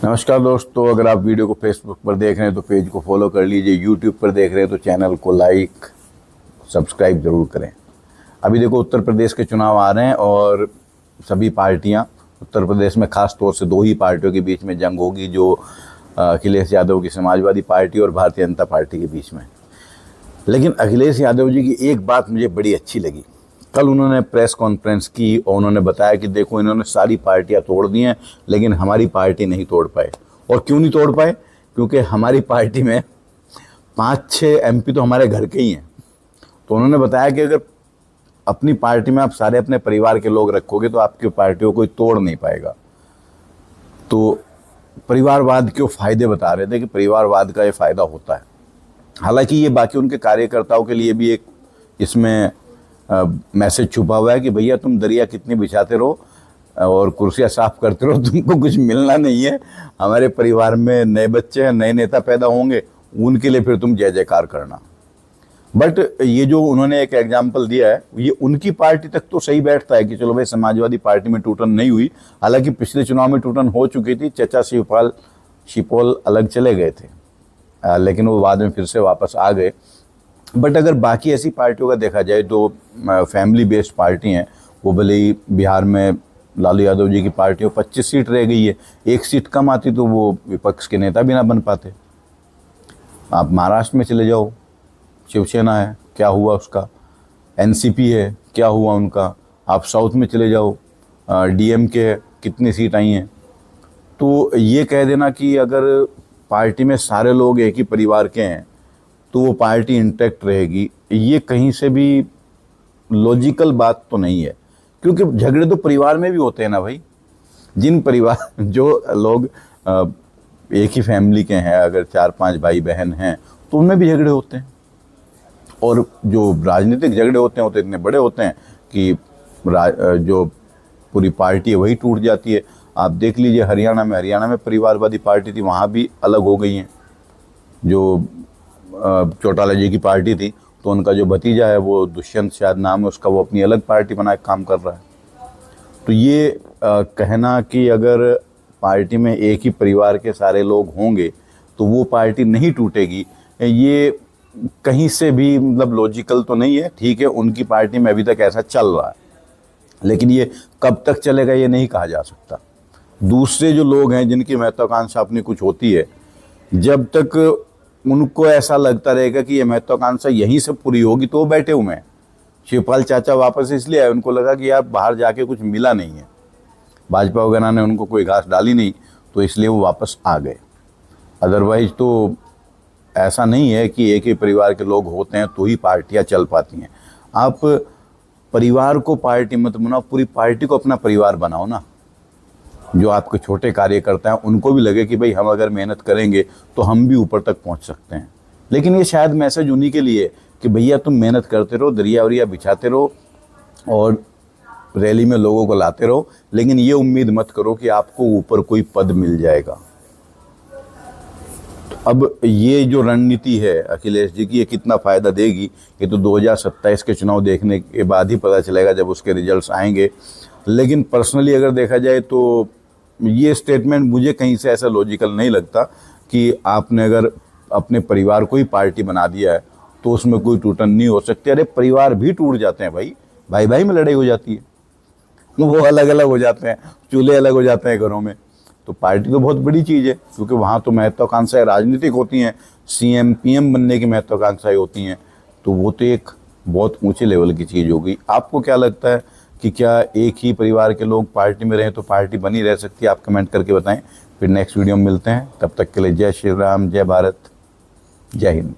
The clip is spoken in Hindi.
नमस्कार दोस्तों, अगर आप वीडियो को फेसबुक पर देख रहे हैं तो पेज को फॉलो कर लीजिए। यूट्यूब पर देख रहे हैं तो चैनल को लाइक सब्सक्राइब ज़रूर करें। अभी देखो, उत्तर प्रदेश के चुनाव आ रहे हैं और सभी पार्टियां, उत्तर प्रदेश में खास तौर से दो ही पार्टियों के बीच में जंग होगी, जो अखिलेश यादव की समाजवादी पार्टी और भारतीय जनता पार्टी के बीच में। लेकिन अखिलेश यादव जी की एक बात मुझे बड़ी अच्छी लगी। कल उन्होंने प्रेस कॉन्फ्रेंस की और उन्होंने बताया कि देखो, इन्होंने सारी पार्टियां तोड़ दी हैं लेकिन हमारी पार्टी नहीं तोड़ पाए। और क्यों नहीं तोड़ पाए? क्योंकि हमारी पार्टी में 5-6 एमपी तो हमारे घर के ही हैं। तो उन्होंने बताया कि अगर अपनी पार्टी में आप सारे अपने परिवार के लोग रखोगे तो आपकी पार्टियों कोई तोड़ नहीं पाएगा। तो परिवारवाद के फायदे बता रहे थे कि परिवारवाद का ये फायदा होता है। हालांकि ये बाकी उनके कार्यकर्ताओं के लिए भी एक इसमें मैसेज छुपा हुआ है कि भैया तुम दरिया कितनी बिछाते रहो और कुर्सियाँ साफ करते रहो, तुमको कुछ मिलना नहीं है। हमारे परिवार में नए बच्चे हैं, नए नेता पैदा होंगे, उनके लिए फिर तुम जय जयकार करना। बट ये जो उन्होंने एक एग्जाम्पल दिया है, ये उनकी पार्टी तक तो सही बैठता है कि चलो भाई, समाजवादी पार्टी में टूटन नहीं हुई। हालांकि पिछले चुनाव में टूटन हो चुकी थी, चचा शिवपाल अलग चले गए थे, लेकिन वो बाद में फिर से वापस आ गए। बट अगर बाकी ऐसी पार्टियों का देखा जाए तो फैमिली बेस्ड पार्टी हैं, वो भले ही बिहार में लालू यादव जी की पार्टी 25 सीट रह गई है, एक सीट कम आती तो वो विपक्ष के नेता भी ना बन पाते। आप महाराष्ट्र में चले जाओ, शिवसेना है, क्या हुआ उसका? एनसीपी है, क्या हुआ उनका? आप साउथ में चले जाओ, डीएमके है, कितनी सीट आई हैं? तो ये कह देना कि अगर पार्टी में सारे लोग एक ही परिवार के हैं तो वो पार्टी इंटैक्ट रहेगी, ये कहीं से भी लॉजिकल बात तो नहीं है। क्योंकि झगड़े तो परिवार में भी होते हैं ना भाई। जिन परिवार जो लोग एक ही फैमिली के हैं, अगर 4-5 भाई बहन हैं तो उनमें भी झगड़े होते हैं। और जो राजनीतिक झगड़े होते हैं वो तो इतने बड़े होते हैं कि जो पूरी पार्टी है वही टूट जाती है। आप देख लीजिए, हरियाणा में परिवारवादी पार्टी थी, वहाँ भी अलग हो गई हैं। जो चौटाला जी की पार्टी थी तो उनका जो भतीजा है, वो दुष्यंत शायद नाम है उसका, वो अपनी अलग पार्टी बना के काम कर रहा है। तो ये कहना कि अगर पार्टी में एक ही परिवार के सारे लोग होंगे तो वो पार्टी नहीं टूटेगी, ये कहीं से भी मतलब लॉजिकल तो नहीं है। ठीक है, उनकी पार्टी में अभी तक ऐसा चल रहा है, लेकिन ये कब तक चलेगा ये नहीं कहा जा सकता। दूसरे जो लोग हैं जिनकी महत्वाकांक्षा अपनी कुछ होती है, जब तक उनको ऐसा लगता रहेगा कि ये महत्वाकांक्षा यहीं से पूरी होगी तो वो बैठे हुए हैं। शिवपाल चाचा वापस इसलिए आए, उनको लगा कि यार बाहर जाके कुछ मिला नहीं है, भाजपा वगैरह ने उनको कोई घास डाली नहीं, तो इसलिए वो वापस आ गए। अदरवाइज तो ऐसा नहीं है कि एक ही परिवार के लोग होते हैं तो ही पार्टियां चल पाती हैं। आप परिवार को पार्टी मत बनाओ, पूरी पार्टी को अपना परिवार बनाओ ना। जो आपके छोटे कार्यकर्ता हैं उनको भी लगे कि भाई हम अगर मेहनत करेंगे तो हम भी ऊपर तक पहुंच सकते हैं। लेकिन ये शायद मैसेज उन्हीं के लिए कि भैया तुम मेहनत करते रहो, दरिया वरिया बिछाते रहो और रैली में लोगों को लाते रहो, लेकिन ये उम्मीद मत करो कि आपको ऊपर कोई पद मिल जाएगा। तो अब ये जो रणनीति है अखिलेश जी की, ये कितना फ़ायदा देगी ये तो 2027 के चुनाव देखने के बाद ही पता चलेगा, जब उसके रिजल्ट्स आएंगे। लेकिन पर्सनली अगर देखा जाए तो ये स्टेटमेंट मुझे कहीं से ऐसा लॉजिकल नहीं लगता कि आपने अगर अपने परिवार को ही पार्टी बना दिया है तो उसमें कोई टूटन नहीं हो सकती। अरे परिवार भी टूट जाते हैं भाई, भाई भाई में लड़ाई हो जाती है, वो अलग अलग हो जाते हैं, चूल्हे अलग हो जाते हैं घरों में। तो पार्टी तो बहुत बड़ी चीज़ है, क्योंकि वहाँ तो महत्वाकांक्षाएं राजनीतिक होती हैं, सीएम पीएम बनने की महत्वाकांक्षाएं होती हैं। तो वो तो एक बहुत ऊँचे लेवल की चीज़ होगी। आपको क्या लगता है कि क्या एक ही परिवार के लोग पार्टी में रहें तो पार्टी बनी रह सकती है? आप कमेंट करके बताएं। फिर नेक्स्ट वीडियो में मिलते हैं, तब तक के लिए जय श्री राम, जय भारत, जय हिंद।